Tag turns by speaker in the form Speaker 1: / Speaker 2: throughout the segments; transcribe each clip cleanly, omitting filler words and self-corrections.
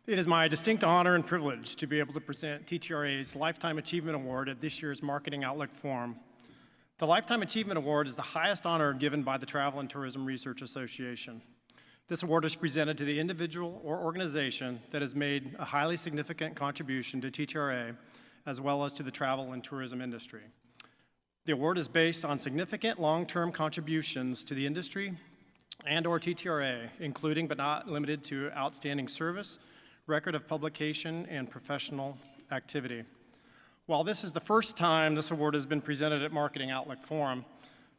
Speaker 1: It is my distinct honor and privilege to be able to present TTRA's Lifetime Achievement Award at this year's Marketing Outlook Forum. The Lifetime Achievement Award is the highest honor given by the Travel and Tourism Research Association. This award is presented to the individual or organization that has made a highly significant contribution to TTRA, as well as to the travel and tourism industry. The award is based on significant long-term contributions to the industry and/or TTRA, including but not limited to outstanding service, record of publication, and professional activity. While this is the first time this award has been presented at Marketing Outlook Forum,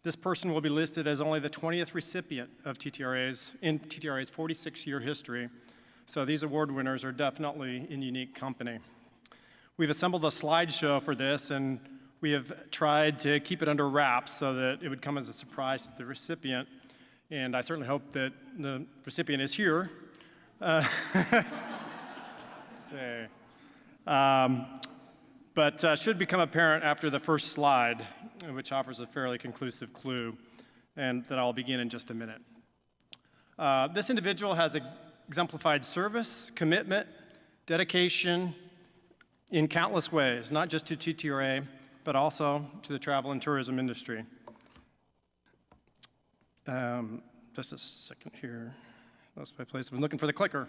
Speaker 1: this person will be listed as only the 20th recipient of TTRA's 46-year history, so these award winners are definitely in unique company. We've assembled a slideshow for this, and we have tried to keep it under wraps so that it would come as a surprise to the recipient, and I certainly hope that the recipient is here. But should become apparent after the first slide, which offers a fairly conclusive clue, and that I'll begin in just a minute. This individual has exemplified service, commitment, dedication in countless ways, not just to TTRA, but also to the travel and tourism industry. Just a second here. Lost my place. I've been looking for the clicker.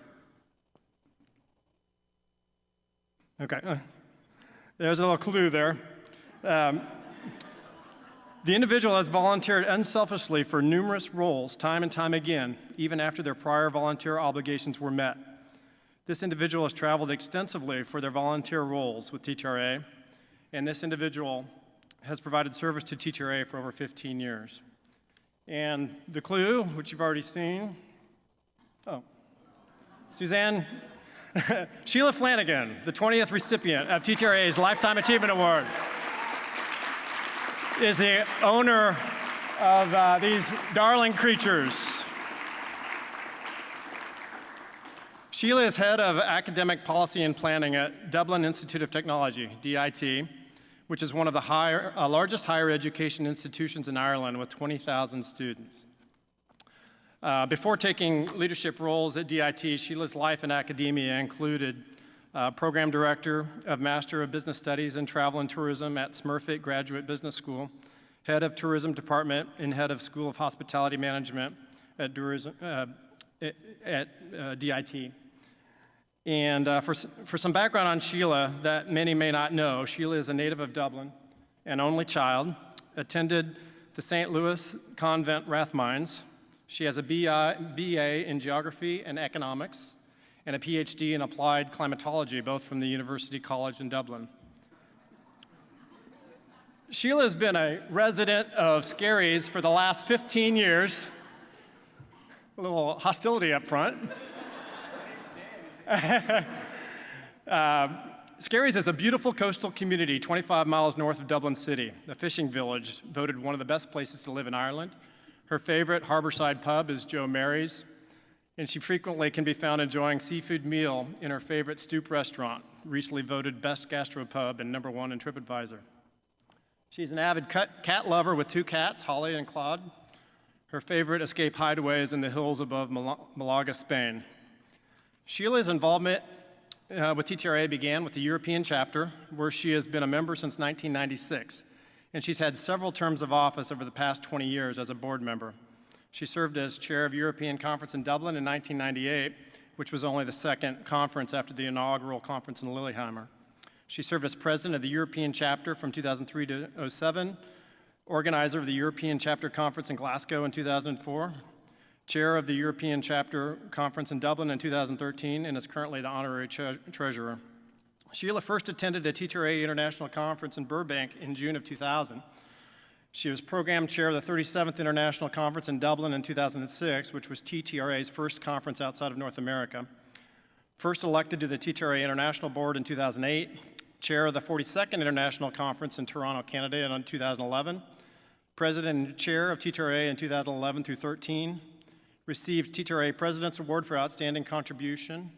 Speaker 1: Okay, there's a little clue there. The individual has volunteered unselfishly for numerous roles, time and time again, even after their prior volunteer obligations were met. This individual has traveled extensively for their volunteer roles with TTRA, and this individual has provided service to TTRA for over 15 years. And the clue, which you've already seen, Suzanne, Sheila Flanagan, the 20th recipient of TTRA's Lifetime Achievement Award, is the owner of these darling creatures. Sheila is head of academic policy and planning at Dublin Institute of Technology, DIT, which is one of the largest higher education institutions in Ireland with 20,000 students. Before taking leadership roles at DIT, Sheila's life in academia included Program Director of Master of Business Studies in Travel and Tourism at Smurfit Graduate Business School, Head of Tourism Department and Head of School of Hospitality Management at DIT. And for some background on Sheila that many may not know, Sheila is a native of Dublin, an only child, attended the St. Louis Convent Rathmines. She has a BA in Geography and Economics and a PhD in Applied Climatology, both from the University College in Dublin. Sheila has been a resident of Skerries for the last 15 years. A little hostility up front. Skerries is a beautiful coastal community 25 miles north of Dublin City, a fishing village voted one of the best places to live in Ireland. Her favorite harborside pub is Joe Mary's, and she frequently can be found enjoying seafood meal in her favorite Stoop restaurant, recently voted best gastropub and #1 in TripAdvisor. She's an avid cat lover with 2 cats, Holly and Claude. Her favorite escape hideaway is in the hills above Malaga, Spain. Sheila's involvement with TTRA began with the European chapter, where she has been a member since 1996. And she's had several terms of office over the past 20 years as a board member. She served as chair of European Conference in Dublin in 1998, which was only the second conference after the inaugural conference in Lillehammer. She served as president of the European chapter from 2003 to 2007, organizer of the European chapter conference in Glasgow in 2004, chair of the European chapter conference in Dublin in 2013, and is currently the honorary treasurer. Sheila first attended a TTRA International Conference in Burbank in June of 2000. She was program chair of the 37th International Conference in Dublin in 2006, which was TTRA's first conference outside of North America. First elected to the TTRA International Board in 2008, chair of the 42nd International Conference in Toronto, Canada in 2011, president and chair of TTRA in 2011 through 13, received TTRA President's Award for Outstanding Contribution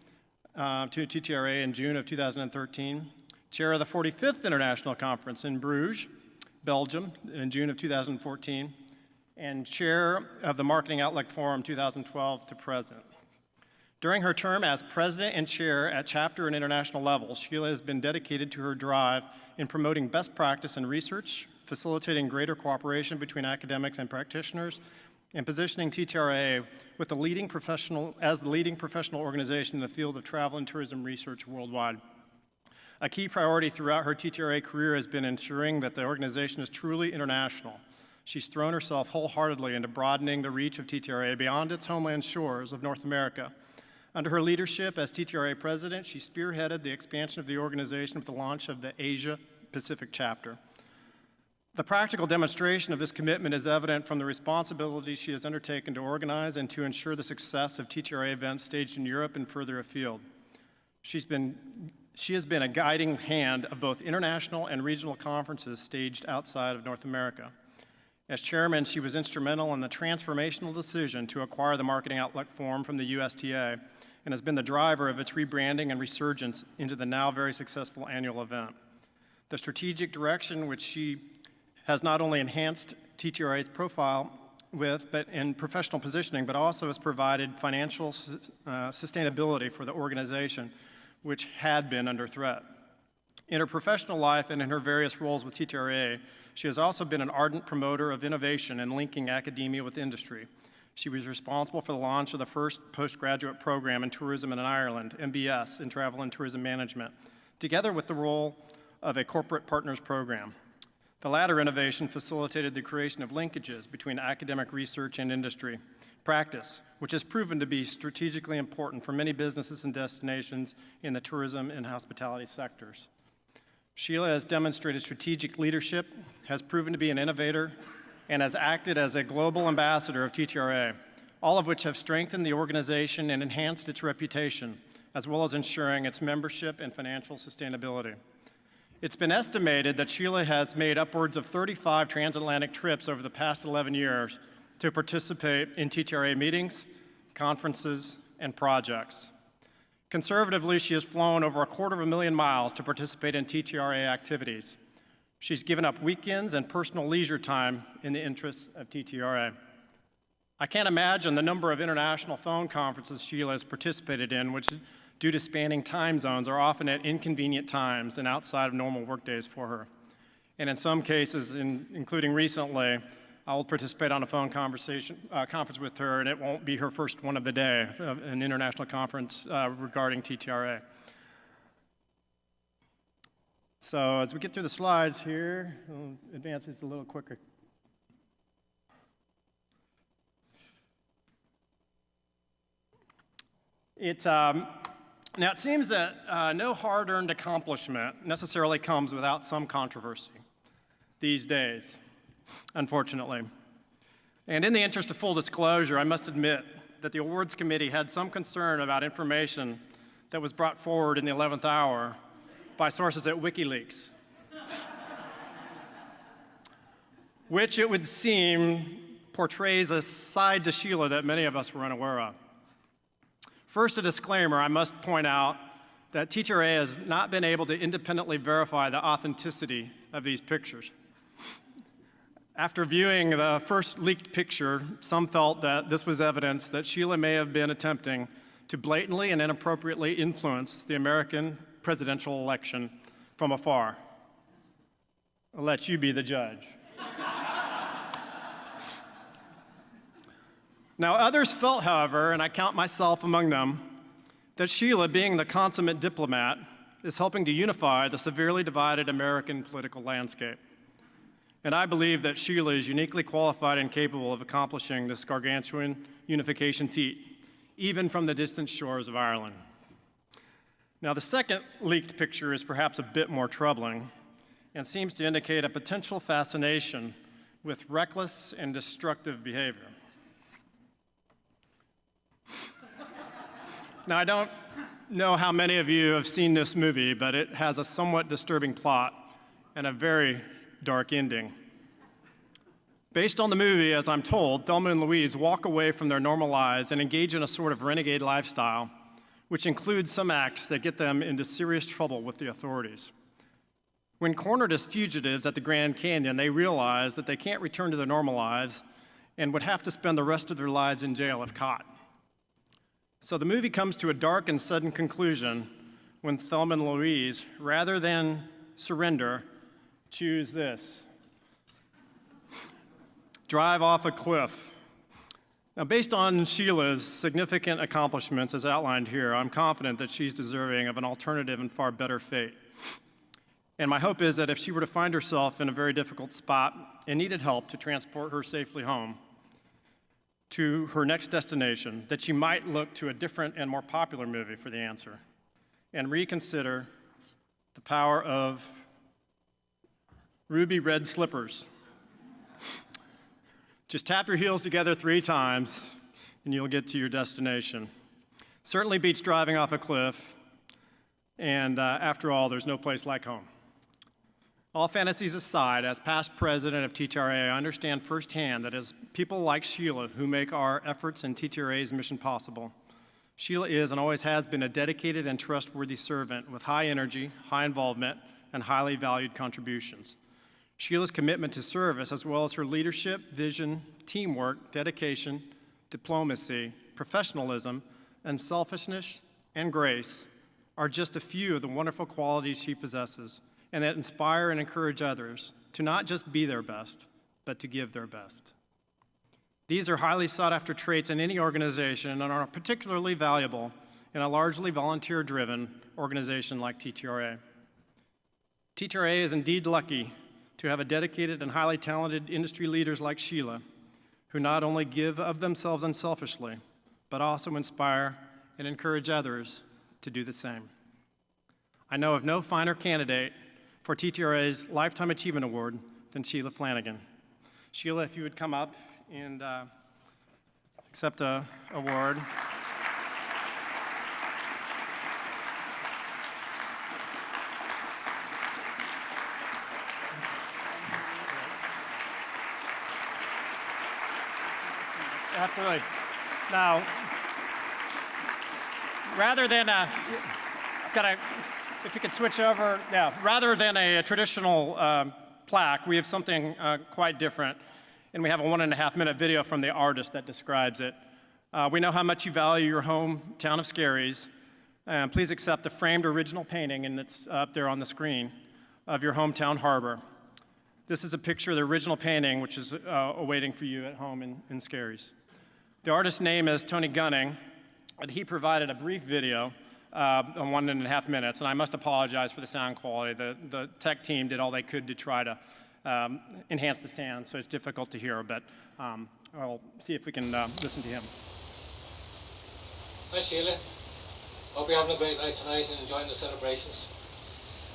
Speaker 1: to TTRA in June of 2013, chair of the 45th International Conference in Bruges, Belgium in June of 2014, and chair of the Marketing Outlook Forum 2012 to present. During her term as president and chair at chapter and international levels, Sheila has been dedicated to her drive in promoting best practice in research, facilitating greater cooperation between academics and practitioners, and positioning TTRA with the leading professional organization in the field of travel and tourism research worldwide. A key priority throughout her TTRA career has been ensuring that the organization is truly international. She's thrown herself wholeheartedly into broadening the reach of TTRA beyond its homeland shores of North America. Under her leadership as TTRA president, she spearheaded the expansion of the organization with the launch of the Asia-Pacific chapter. The practical demonstration of this commitment is evident from the responsibilities she has undertaken to organize and to ensure the success of TTRA events staged in Europe and further afield. She has been a guiding hand of both international and regional conferences staged outside of North America. As chairman, she was instrumental in the transformational decision to acquire the Marketing Outlook Forum from the USTA and has been the driver of its rebranding and resurgence into the now very successful annual event. The strategic direction which she has not only enhanced TTRA's profile in professional positioning, but also has provided financial sustainability for the organization, which had been under threat. In her professional life and in her various roles with TTRA, she has also been an ardent promoter of innovation and linking academia with industry. She was responsible for the launch of the first postgraduate program in tourism in Ireland, MBS, in travel and tourism management, together with the role of a corporate partners program. The latter innovation facilitated the creation of linkages between academic research and industry practice, which has proven to be strategically important for many businesses and destinations in the tourism and hospitality sectors. Sheila has demonstrated strategic leadership, has proven to be an innovator, and has acted as a global ambassador of TTRA, all of which have strengthened the organization and enhanced its reputation, as well as ensuring its membership and financial sustainability. It's been estimated that Sheila has made upwards of 35 transatlantic trips over the past 11 years to participate in TTRA meetings, conferences, and projects. Conservatively, she has flown over 250,000 miles to participate in TTRA activities. She's given up weekends and personal leisure time in the interests of TTRA. I can't imagine the number of international phone conferences Sheila has participated in, which, due to spanning time zones, are often at inconvenient times and outside of normal workdays for her. And in some cases, including recently, I will participate on a phone conference with her, and it won't be her first one of the day, an international conference regarding TTRA. So as we get through the slides here, we'll advance this a little quicker. Now, it seems that no hard-earned accomplishment necessarily comes without some controversy these days, unfortunately. And in the interest of full disclosure, I must admit that the awards committee had some concern about information that was brought forward in the 11th hour by sources at WikiLeaks, which it would seem portrays a side to Sheila that many of us were unaware of. First, a disclaimer: I must point out that TTRA has not been able to independently verify the authenticity of these pictures. After viewing the first leaked picture, some felt that this was evidence that Sheila may have been attempting to blatantly and inappropriately influence the American presidential election from afar. I'll let you be the judge. Now, others felt, however, and I count myself among them, that Sheila, being the consummate diplomat, is helping to unify the severely divided American political landscape. And I believe that Sheila is uniquely qualified and capable of accomplishing this gargantuan unification feat, even from the distant shores of Ireland. Now, the second leaked picture is perhaps a bit more troubling and seems to indicate a potential fascination with reckless and destructive behavior. Now, I don't know how many of you have seen this movie, but it has a somewhat disturbing plot and a very dark ending. Based on the movie, as I'm told, Thelma and Louise walk away from their normal lives and engage in a sort of renegade lifestyle, which includes some acts that get them into serious trouble with the authorities. When cornered as fugitives at the Grand Canyon, they realize that they can't return to their normal lives and would have to spend the rest of their lives in jail if caught. So the movie comes to a dark and sudden conclusion when Thelma and Louise, rather than surrender, choose this: drive off a cliff. Now, based on Sheila's significant accomplishments as outlined here, I'm confident that she's deserving of an alternative and far better fate. And my hope is that if she were to find herself in a very difficult spot and needed help to transport her safely home to her next destination, that she might look to a different and more popular movie for the answer and reconsider the power of ruby red slippers. Just tap your heels together 3 times and you'll get to your destination. Certainly beats driving off a cliff, and after all, there's no place like home. All fantasies aside, as past president of TTRA, I understand firsthand that it's people like Sheila who make our efforts in TTRA's mission possible. Sheila is and always has been a dedicated and trustworthy servant with high energy, high involvement, and highly valued contributions. Sheila's commitment to service, as well as her leadership, vision, teamwork, dedication, diplomacy, professionalism, unselfishness, and grace are just a few of the wonderful qualities she possesses, and that inspire and encourage others to not just be their best, but to give their best. These are highly sought-after traits in any organization and are particularly valuable in a largely volunteer-driven organization like TTRA. TTRA is indeed lucky to have a dedicated and highly talented industry leaders like Sheila, who not only give of themselves unselfishly, but also inspire and encourage others to do the same. I know of no finer candidate for TTRA's Lifetime Achievement Award than Sheila Flanagan. Sheila, if you would come up and accept an award. Absolutely. Now, rather than if you could switch over, rather than a traditional plaque, we have something quite different, and we have a 1.5-minute video from the artist that describes it. We know how much you value your hometown of Scaries. Please accept the framed original painting, and it's up there on the screen, of your hometown harbor. This is a picture of the original painting, which is awaiting for you at home in Scaries. The artist's name is Tony Gunning, and he provided a brief video on 1.5 minutes, and I must apologize for the sound quality. The tech team did all they could to try to enhance the sound, so it's difficult to hear, but I'll see if we can listen to him.
Speaker 2: Hi Sheila, hope you're having a great night tonight and enjoying the celebrations.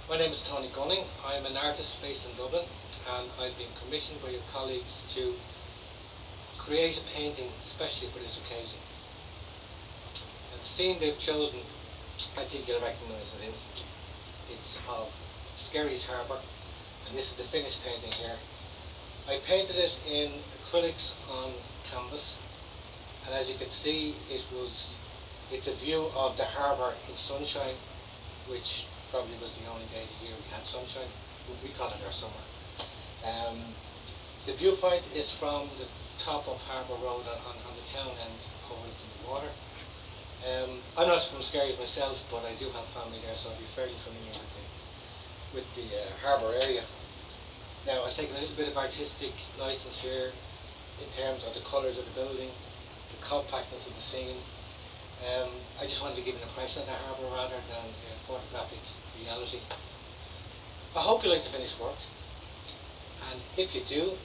Speaker 2: My name is Tony Gunning. I'm an artist based in Dublin, and I've been commissioned by your colleagues to create a painting especially for this occasion. And the scene they've chosen, I think you'll recognise it instantly. It's of Scaries Harbour, and this is the finished painting here. I painted it in acrylics on canvas, and as you can see, it's a view of the harbour in sunshine, which probably was the only day of the year we had sunshine. We call it our summer. The viewpoint is from the top of Harbour Road on the town end over from the water. I'm not from Scaries myself, but I do have family there, so I'll be fairly familiar with the harbour area. Now, I've taken a little bit of artistic license here in terms of the colours of the building, the compactness of the scene. I just wanted to give an impression of the harbour rather than photographic reality. I hope you like the finished work, and if you do,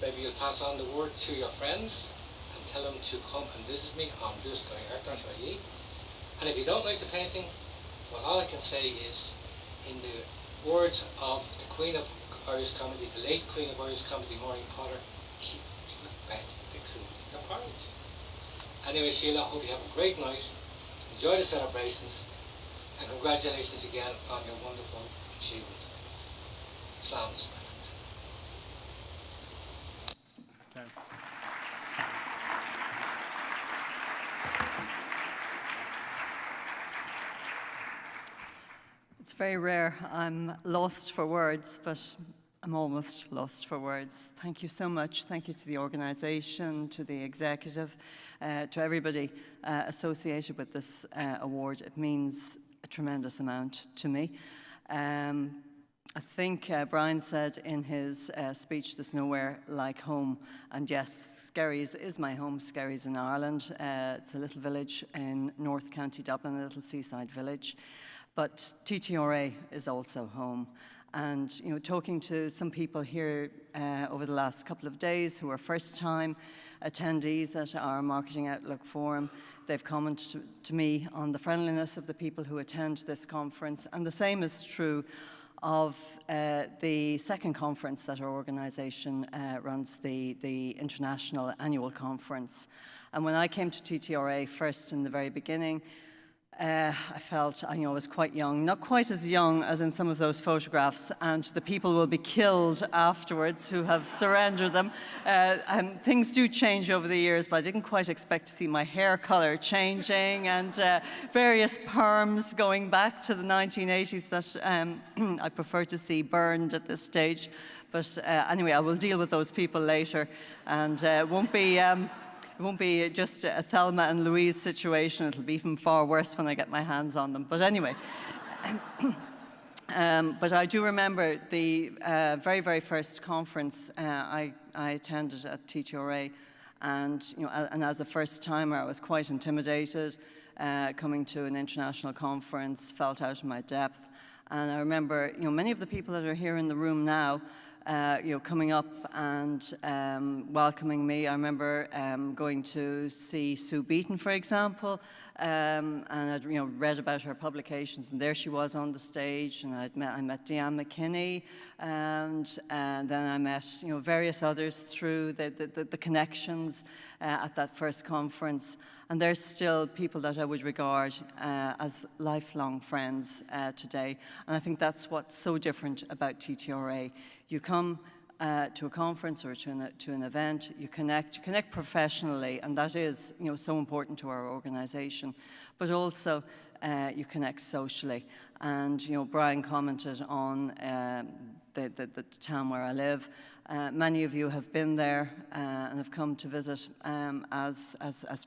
Speaker 2: maybe you'll pass on the word to your friends and tell them to come and visit me on blueskyart.ie. And if you don't like the painting, well, all I can say is, in the words of the Queen of Irish Comedy, the late Queen of Irish Comedy, Maureen Potter, keep back the cool your porridge. Anyway, Sheila, I hope you have a great night, enjoy the celebrations, and congratulations again on your wonderful achievement. Slams, my friend.
Speaker 1: Okay.
Speaker 3: It's very rare. I'm lost for words, but I'm almost lost for words. Thank you so much. Thank you to the organization, to the executive, to everybody associated with this award. It means a tremendous amount to me. I think Brian said in his speech, there's nowhere like home. And yes, Skerries is my home. Skerries in Ireland. It's a little village in North County Dublin, a little seaside village. But TTRA is also home. And talking to some people here over the last couple of days who are first-time attendees at our Marketing Outlook Forum, they've commented to me on the friendliness of the people who attend this conference. And the same is true of the second conference that our organisation runs, the International Annual Conference. And when I came to TTRA first in the very beginning, I felt, I was quite young, not quite as young as in some of those photographs, and the people will be killed afterwards who have surrendered them. And things do change over the years, but I didn't quite expect to see my hair colour changing and various perms going back to the 1980s that I prefer to see burned at this stage. But anyway, I will deal with those people later, and it won't be just a Thelma and Louise situation. It'll be even far worse when I get my hands on them. But anyway, but I do remember the very, very first conference I attended at TTRA, and and as a first timer, I was quite intimidated coming to an international conference, felt out of my depth. And I remember, many of the people that are here in the room now, coming up and welcoming me. I remember going to see Sue Beaton, for example, and I'd read about her publications, and there she was on the stage, and I met Deanne McKinney, and then I met various others through the connections at that first conference. And there's still people that I would regard as lifelong friends today. And I think that's what's so different about TTRA. You come to a conference or to an event, you connect professionally, and that is so important to our organization, but also you connect socially. And Brian commented on the town where I live. Many of you have been there and have come to visit as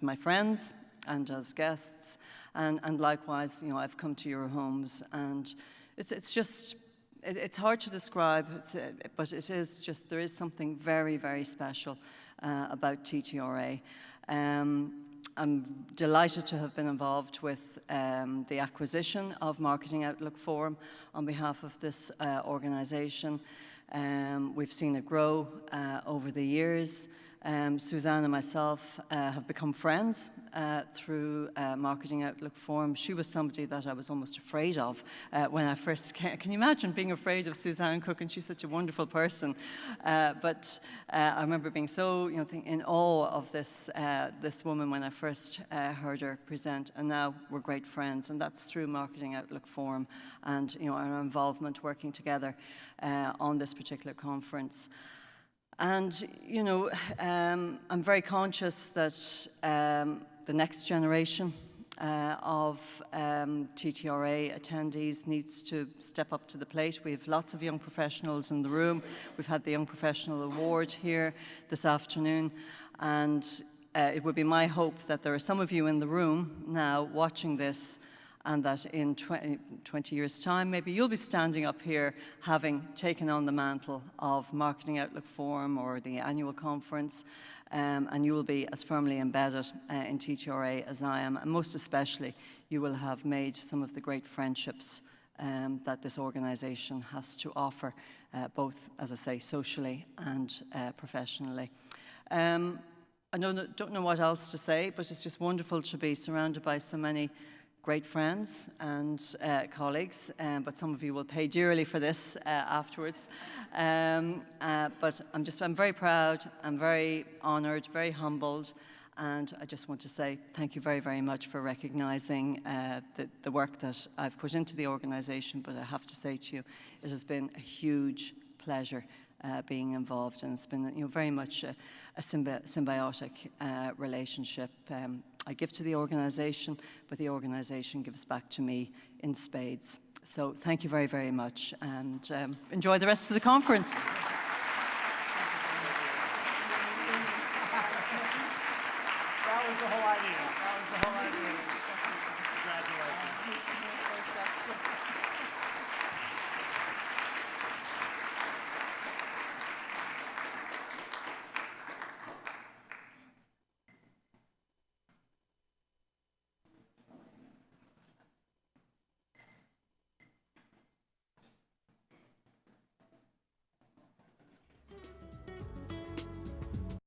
Speaker 3: my friends and as guests, and likewise, I've come to your homes, and it's hard to describe, but it is just, there is something very, very special about TTRA. I'm delighted to have been involved with the acquisition of Marketing Outlook Forum on behalf of this organisation. We've seen it grow over the years. Suzanne and myself have become friends through Marketing Outlook Forum. She was somebody that I was almost afraid of when I first came. Can you imagine being afraid of Suzanne Cook? And she's such a wonderful person. But I remember being so in awe of this woman when I first heard her present. And now we're great friends. And that's through Marketing Outlook Forum and our involvement working together on this particular conference. And, I'm very conscious that the next generation of TTRA attendees needs to step up to the plate. We have lots of young professionals in the room. We've had the Young Professional Award here this afternoon. And it would be my hope that there are some of you in the room now watching this, and that in 20 years' time, maybe you'll be standing up here having taken on the mantle of Marketing Outlook Forum or the annual conference, and you will be as firmly embedded in TTRA as I am, and most especially, you will have made some of the great friendships that this organisation has to offer, both, as I say, socially and professionally. I don't know what else to say, but it's just wonderful to be surrounded by so many great friends and colleagues, but some of you will pay dearly for this afterwards. But I'm very proud, I'm very honoured, very humbled, and I just want to say thank you very, very much for recognising the work that I've put into the organisation. But I have to say to you, it has been a huge pleasure being involved, and it's been very much a symbiotic relationship. I give to the organisation, but the organisation gives back to me in spades. So thank you very, very much, and enjoy the rest of the conference.